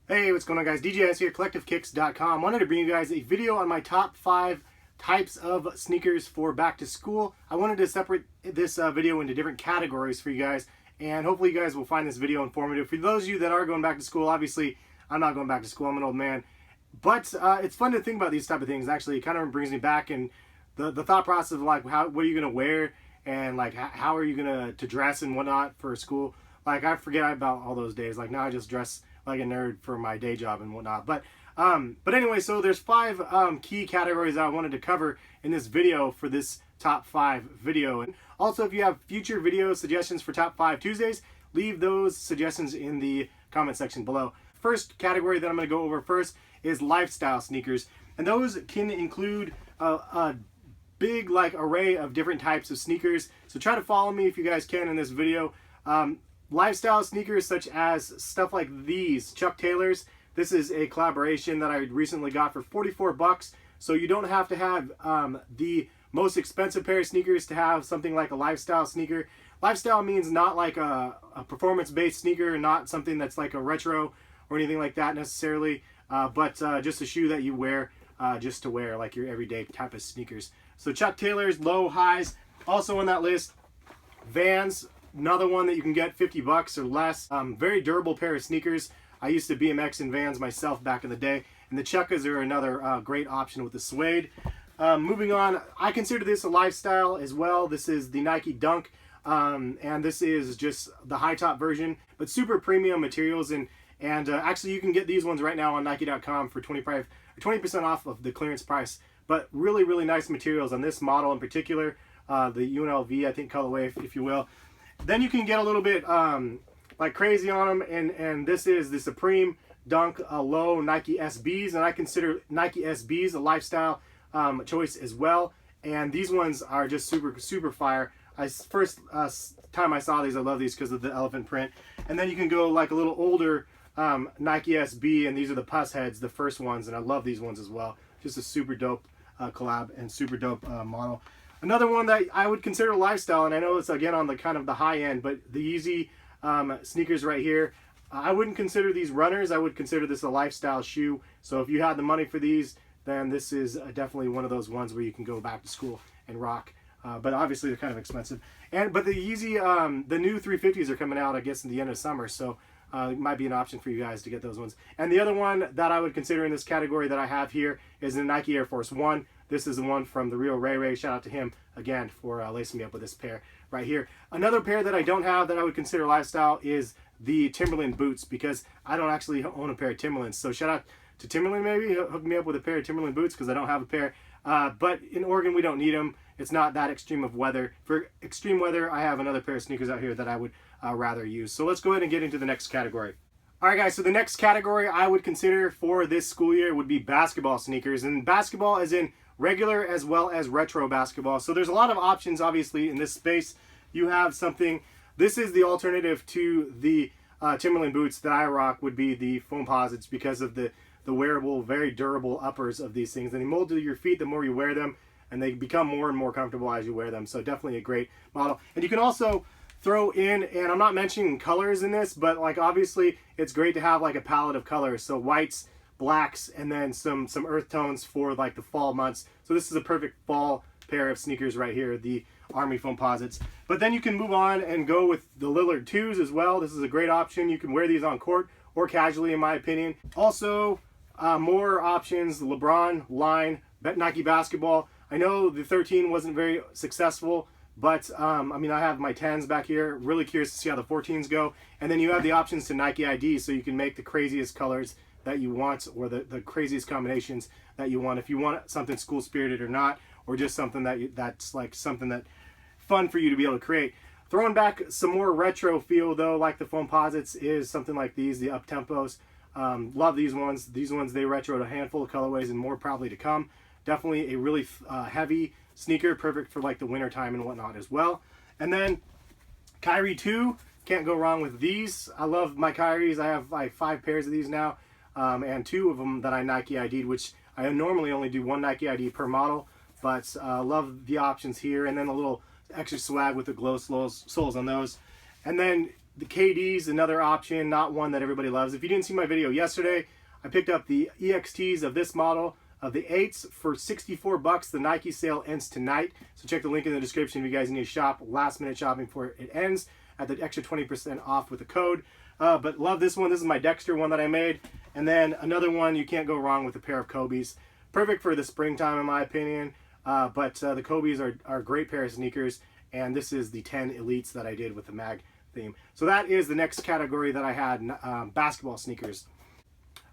Hey, what's going on, guys? DJS here, CollectiveKicks.com. Wanted to bring you guys a video on my top 5 types of sneakers for back to school. I wanted to separate this video into different categories for you guys, and hopefully you guys will find this video informative. For those of you that are going back to school, obviously I'm not going back to school, I'm an old man, but it's fun to think about these type of things. Actually, it kind of brings me back, and the thought process of like, what are you going to wear, and like how are you going to dress and whatnot for school. Like, I forget about all those days. Like, now I just dress like a nerd for my day job and whatnot. But anyway, so there's 5 key categories I wanted to cover in this video for this top 5 video. And also, if you have future video suggestions for top 5 Tuesdays, leave those suggestions in the comment section below. First category that I'm going to go over first is lifestyle sneakers, and those can include a big array of different types of sneakers. So try to follow me if you guys can in this video. Lifestyle sneakers such as stuff like these Chuck Taylors. This is a collaboration that I recently got for 44 bucks. So you don't have to have the most expensive pair of sneakers to have something like a lifestyle sneaker. Lifestyle means not like a performance-based sneaker, not something that's like a retro or anything like that necessarily, but just a shoe that you wear just to wear, like your everyday type of sneakers. So Chuck Taylors, low, highs. Also on that list, Vans. Another one that you can get 50 bucks or less. Very durable pair of sneakers. I used to BMX in Vans myself back in the day. And the Chukkas are another great option with the suede. Moving on, I consider this a lifestyle as well. This is the Nike Dunk. And this is just the high top version, but super premium materials. And actually you can get these ones right now on Nike.com for 20% off of the clearance price. But really, really nice materials on this model in particular. The UNLV, I think, colorway, if you will. Then you can get a little bit like crazy on them, and this is the Supreme Dunk Low Nike SBs, and I consider Nike SBs a lifestyle choice as well. And these ones are just super fire. First time I saw these, I love these because of the elephant print. And then you can go like a little older Nike SB, and these are the Puss Heads, the first ones, and I love these ones as well. Just a super dope collab and super dope model. Another one that I would consider a lifestyle, and I know it's again on the kind of the high end, but the Yeezy sneakers right here, I wouldn't consider these runners. I would consider this a lifestyle shoe. So if you had the money for these, then this is definitely one of those ones where you can go back to school and rock. But obviously they're kind of expensive. But the Yeezy, the new 350s are coming out, I guess, in the end of summer. So it might be an option for you guys to get those ones. And the other one that I would consider in this category that I have here is the Nike Air Force One. This is the one from the real Ray Ray. Shout out to him again for lacing me up with this pair right here. Another pair that I don't have that I would consider lifestyle is the Timberland boots, because I don't actually own a pair of Timberlands. So shout out to Timberland, maybe hook me up with a pair of Timberland boots, because I don't have a pair. But in Oregon we don't need them. It's not that extreme of weather. For extreme weather, I have another pair of sneakers out here that I would rather use. So let's go ahead and get into the next category. Alright guys, so the next category I would consider for this school year would be basketball sneakers. And basketball as in regular as well as retro basketball. So there's a lot of options obviously in this space. You have something, this is the alternative to the Timberland boots that I rock, would be the Foamposites, because of the wearable, very durable uppers of these things. And they mold to your feet the more you wear them, and they become more and more comfortable as you wear them. So definitely a great model. And you can also throw in, and I'm not mentioning colors in this, but like obviously it's great to have like a palette of colors. So whites, blacks, and then some earth tones for like the fall months. So this is a perfect fall pair of sneakers right here, the Army Foamposites. But then you can move on and go with the Lillard 2s as well. This is a great option. You can wear these on court or casually, in my opinion. Also, more options, the LeBron line, Nike basketball. I know the 13 wasn't very successful, but I mean, I have my 10s back here. Really curious to see how the 14s go. And then you have the options to Nike ID, so you can make the craziest colors that you want, or the craziest combinations that you want, if you want something school spirited or not, or just something that's like something that fun for you to be able to create. Throwing back some more retro feel though, like the Foamposites, is something like these, the up tempos. Love these ones. These ones, they retroed a handful of colorways and more probably to come. Definitely a really heavy sneaker, perfect for like the winter time and whatnot as well. And then Kyrie 2, can't go wrong with these. I love my Kyries. I have like 5 pairs of these now, and 2 of them that I Nike ID'd, which I normally only do 1 Nike ID per model, but love the options here. And then a little extra swag with the glow soles on those. And then The KD's another option, not one that everybody loves. If you didn't see my video yesterday, I picked up the EXTs of this model of the 8s for 64 bucks. The Nike sale ends tonight, so check the link in the description if you guys need to shop. Last minute shopping before it ends at the extra 20% off with the code. But love this one. This is my Dexter one that I made. And then another one, you can't go wrong with a pair of Kobe's. Perfect for the springtime in my opinion. But the Kobe's are a great pair of sneakers. And this is the 10 Elites that I did with the mag theme. So that is the next category that I had, basketball sneakers.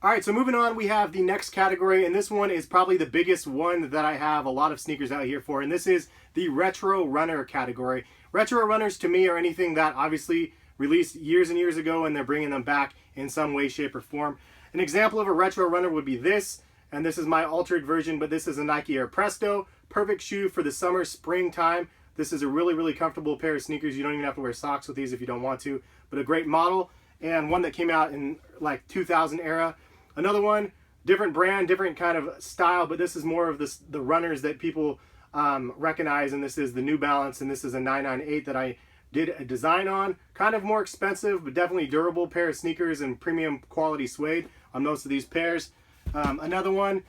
All right, so moving on, we have the next category, and this one is probably the biggest one that I have a lot of sneakers out here for, and this is the retro runner category. Retro runners to me are anything that obviously released years and years ago, and they're bringing them back in some way, shape, or form. An example of a retro runner would be this, and this is my altered version, but this is a Nike Air Presto. Perfect shoe for the summer, springtime. This is a really, really comfortable pair of sneakers. You don't even have to wear socks with these if you don't want to, but a great model, and one that came out in like 2000 era. Another one, different brand, different kind of style, but this is more of the runners that people recognize, and this is the New Balance, and this is a 998 that I did a design on. Kind of more expensive, but definitely durable pair of sneakers and premium quality suede on most of these pairs. Another one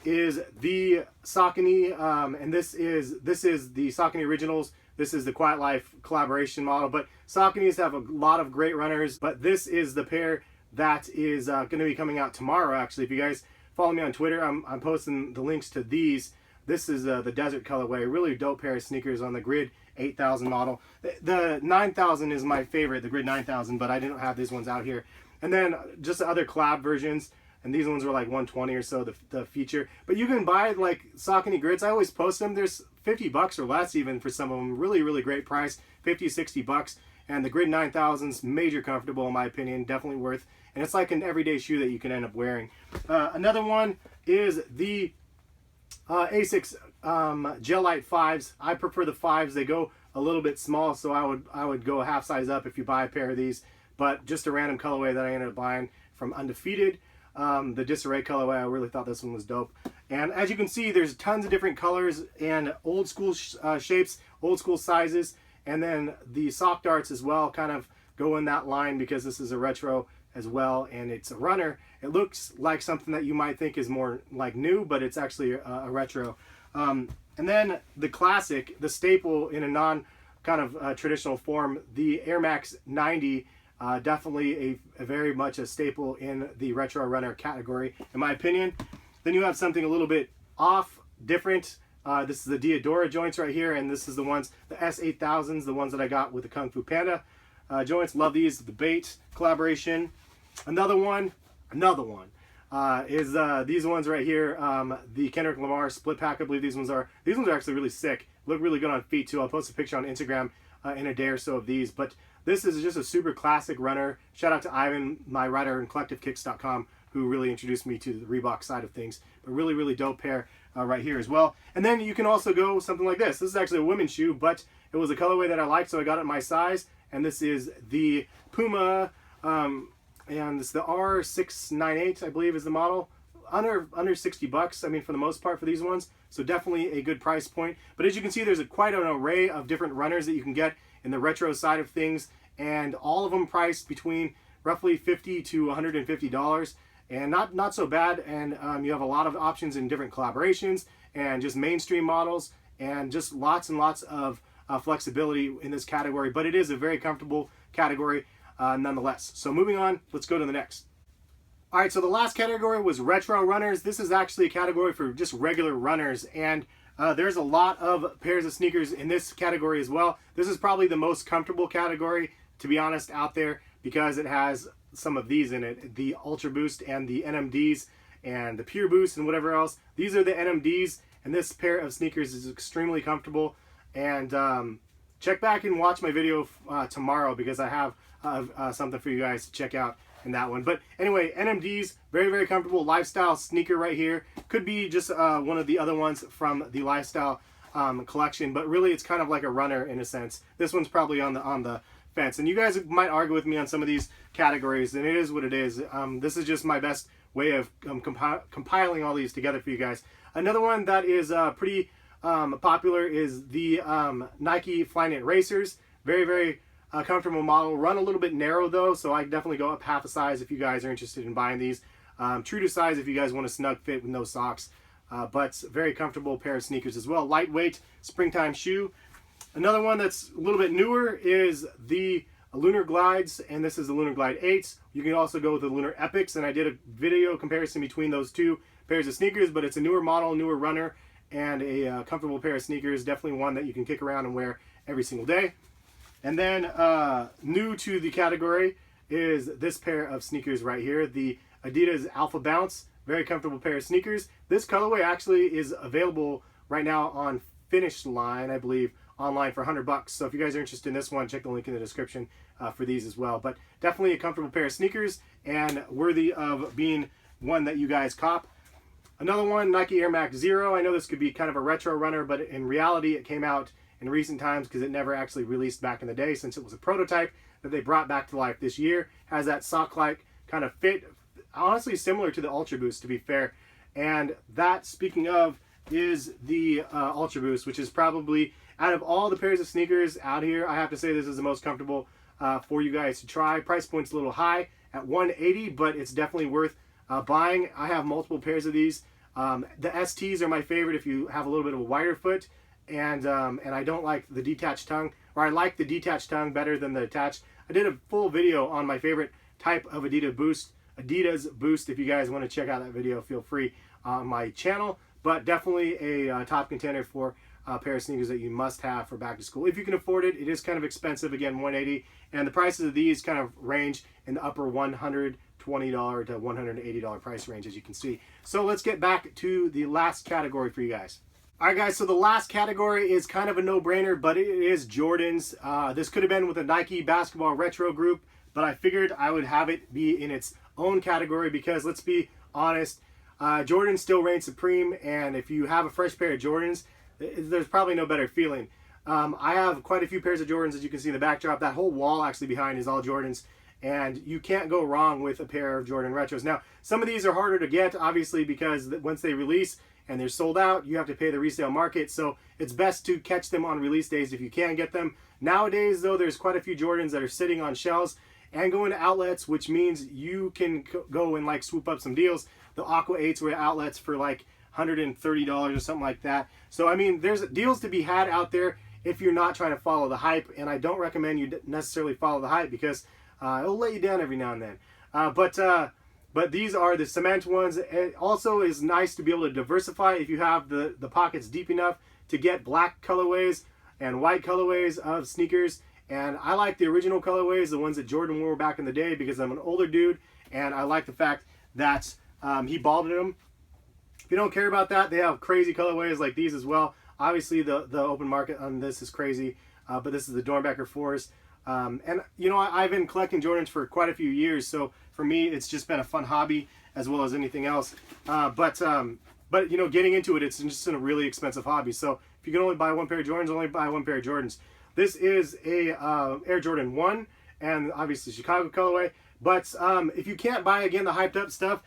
is the Saucony, and this is the Saucony Originals. This is the Quiet Life collaboration model, but Sauconys have a lot of great runners, but this is the pair that is going to be coming out tomorrow. Actually, if you guys follow me on Twitter, I'm posting the links to these. This is the Desert colorway, really dope pair of sneakers on the Grid 8000 model. The 9000 is my favorite, the Grid 9000, but I didn't have these ones out here. And then just the other collab versions, and these ones were like 120 or so, the feature. But you can buy like Saucony Grids. I always post them. There's 50 bucks or less even for some of them. Really, really great price, 50, 60 bucks. And the Grid 9000's major comfortable in my opinion, definitely worth. And it's like an everyday shoe that you can end up wearing. Another one is the Asics Gel Light 5s. I prefer the 5s. They go a little bit small, so I would go a half size up if you buy a pair of these. But just a random colorway that I ended up buying from Undefeated. The Disarray colorway, I really thought this one was dope. And as you can see, there's tons of different colors and old school shapes, old school sizes. And then the sock darts as well kind of go in that line because this is a retro as well, and it's a runner. It looks like something that you might think is more like new, but it's actually a retro. And then the classic, the staple in a non kind of traditional form, the Air Max 90, definitely a very much a staple in the retro runner category, in my opinion. Then you have something a little bit off, different. This is the Diadora joints right here, and this is the ones, the S8000s, the ones that I got with the Kung Fu Panda joints. Love these, the Bait collaboration. Another one is these ones right here, the Kendrick Lamar split pack. I believe these ones are actually really sick. Look really good on feet too. I'll post a picture on Instagram in a day or so of these. But this is just a super classic runner. Shout out to Ivan, my writer in CollectiveKicks.com, who really introduced me to the Reebok side of things. But really, really dope pair right here as well. And then you can also go something like this. This is actually a women's shoe, but it was a colorway that I liked, so I got it in my size. And this is the Puma, and it's the R698, I believe, is the model. Under 60 bucks, I mean, for the most part for these ones. So definitely a good price point. But as you can see, there's quite an array of different runners that you can get in the retro side of things, and all of them priced between roughly $50 to $150, and not so bad. And you have a lot of options in different collaborations and just mainstream models, and just lots and lots of flexibility in this category. But it is a very comfortable category nonetheless. So moving on, let's go to the next. All right, so the last category was retro runners. This is actually a category for just regular runners, and there's a lot of pairs of sneakers in this category as well. This is probably the most comfortable category, to be honest, out there, because it has some of these in it, the Ultra Boost and the NMDs and the Pure Boost and whatever else. These are the NMDs, and this pair of sneakers is extremely comfortable. And check back and watch my video tomorrow, because I have something for you guys to check out in that one. But anyway, NMDs, very, very comfortable lifestyle sneaker right here. Could be just one of the other ones from the lifestyle collection, but really it's kind of like a runner in a sense. This one's probably on the fence, and you guys might argue with me on some of these categories, and it is what it is. This is just my best way of compiling all these together for you guys. Another one that is pretty popular is the Nike Flyknit Racers. Very, very comfortable model. Run a little bit narrow though, so I definitely go up half a size if you guys are interested in buying these. True to size if you guys want a snug fit with no socks. But very comfortable pair of sneakers as well. Lightweight springtime shoe. Another one that's a little bit newer is the Lunar Glides, and this is the Lunar Glide 8s. You can also go with the Lunar Epics, and I did a video comparison between those two pairs of sneakers, but it's a newer model, newer runner, and a comfortable pair of sneakers. Definitely one that you can kick around and wear every single day. And then new to the category is this pair of sneakers right here, the Adidas Alpha Bounce. Very comfortable pair of sneakers. This colorway actually is available right now on Finish Line, I believe, online for $100. So if you guys are interested in this one, check the link in the description for these as well. But definitely a comfortable pair of sneakers and worthy of being one that you guys cop. Another one, Nike Air Max Zero. I know this could be kind of a retro runner, but in reality it came out in recent times because it never actually released back in the day, since it was a prototype that they brought back to life this year. Has that sock-like kind of fit, honestly similar to the Ultra Boost, to be fair. And that, speaking of, is the Ultra Boost, which is probably, out of all the pairs of sneakers out here, I have to say this is the most comfortable for you guys to try. Price point's a little high at $180, but it's definitely worth buying. I have multiple pairs of these. The STs are my favorite if you have a little bit of a wider foot, and I don't like the detached tongue, or I like the detached tongue better than the attached. I did a full video on my favorite type of Adidas Boost. If you guys want to check out that video, feel free on my channel. But definitely a top contender for a pair of sneakers that you must have for back to school. If you can afford it, it is kind of expensive, again, $180. And the prices of these kind of range in the upper $120 to $180 price range, as you can see. So let's get back to the last category for you guys. All right, guys, so the last category is kind of a no-brainer, but it is Jordans. This could have been with a Nike basketball retro group, but I figured I would have it be in its own category because, let's be honest, Jordan still reigns supreme, and if you have a fresh pair of Jordans, there's probably no better feeling. I have quite a few pairs of Jordans, as you can see in the backdrop. That whole wall actually behind is all Jordans, and you can't go wrong with a pair of Jordan retros. Now, some of these are harder to get, obviously, because once they release and they're sold out, you have to pay the resale market, so it's best to catch them on release days if you can get them. Nowadays, though, there's quite a few Jordans that are sitting on shelves and going to outlets, which means you can go and like swoop up some deals. The Aqua 8s were at outlets for like $130 or something like that. So I mean, there's deals to be had out there if you're not trying to follow the hype, and I don't recommend you necessarily follow the hype because it'll let you down every now and then. But these are the cement ones. It also is nice to be able to diversify if you have the pockets deep enough to get black colorways and white colorways of sneakers. And I like the original colorways, the ones that Jordan wore back in the day, because I'm an older dude and I like the fact that he balded them. If you don't care about that, they have crazy colorways like these as well. Obviously the open market on this is crazy, but this is the Dornbecker 4s. And you know, I've been collecting Jordans for quite a few years, so for me it's just been a fun hobby as well as anything else. But you know, getting into it, it's just a really expensive hobby. So if you can only buy one pair of Jordans, only buy one pair of Jordans. This is a Air Jordan 1, and obviously Chicago colorway. But if you can't buy, again, the hyped up stuff,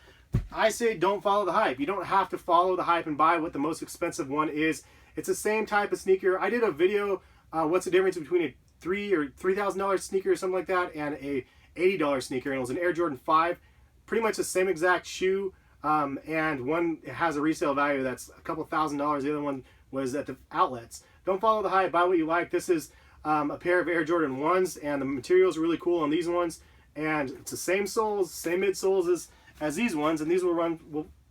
I say don't follow the hype. You don't have to follow the hype and buy what the most expensive one is. It's the same type of sneaker. I did a video, what's the difference between a $3,000 sneaker or something like that and a $80 sneaker, and it was an Air Jordan 5. Pretty much the same exact shoe, and one has a resale value that's a couple $1,000. The other one was at the outlets. Don't follow the hype. Buy what you like. This is a pair of Air Jordan 1s, and the material is really cool on these ones, and it's the same soles, same midsoles as these ones, and these will run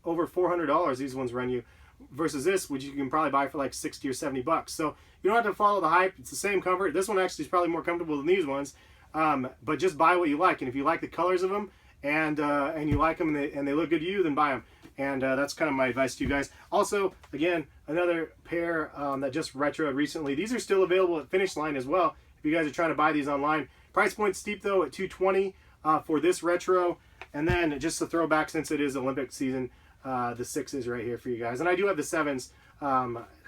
over $400. These ones run you, versus this, which you can probably buy for like 60 or 70 bucks. So you don't have to follow the hype. It's the same comfort. This one actually is probably more comfortable than these ones, but just buy what you like, and if you like the colors of them and you like them and they look good to you, then buy them. And that's kind of my advice to you guys. Also, again, another pair that just retroed recently. These are still available at Finish Line as well if you guys are trying to buy these online. Price point steep though at $220 for this retro. And then just a throwback, since it is Olympic season, the 6s right here for you guys. And I do have the 7s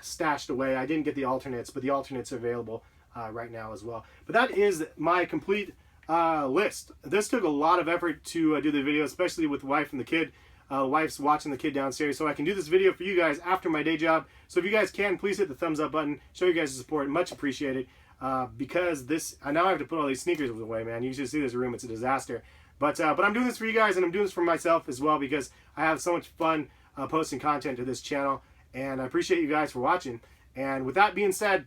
stashed away. I didn't get the alternates, but the alternates are available right now as well. But that is my complete list. This took a lot of effort to do the video, especially with the wife and the kid. Wife's watching the kid downstairs, so I can do this video for you guys after my day job. So if you guys can, please hit the thumbs up button. Show you guys the support. Much appreciated. because this, I now have to put all these sneakers away, man. You should see this room; it's a disaster. But I'm doing this for you guys, and I'm doing this for myself as well because I have so much fun posting content to this channel, and I appreciate you guys for watching. And with that being said,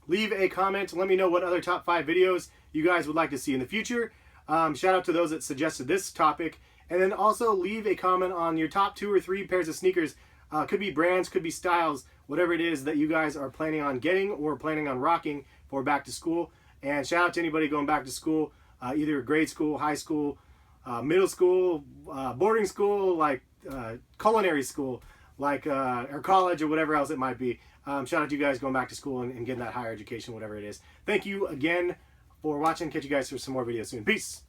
leave a comment to let me know what other top 5 videos you guys would like to see in the future. Shout out to those that suggested this topic, and then also leave a comment on your top 2 or 3 pairs of sneakers. Could be brands, could be styles, whatever it is that you guys are planning on getting or planning on rocking for back to school. And shout out to anybody going back to school, either grade school, high school, middle school, boarding school, like culinary school, like or college or whatever else it might be. Shout out to you guys going back to school and getting that higher education, whatever it is. Thank you again for watching. Catch you guys for some more videos soon. Peace.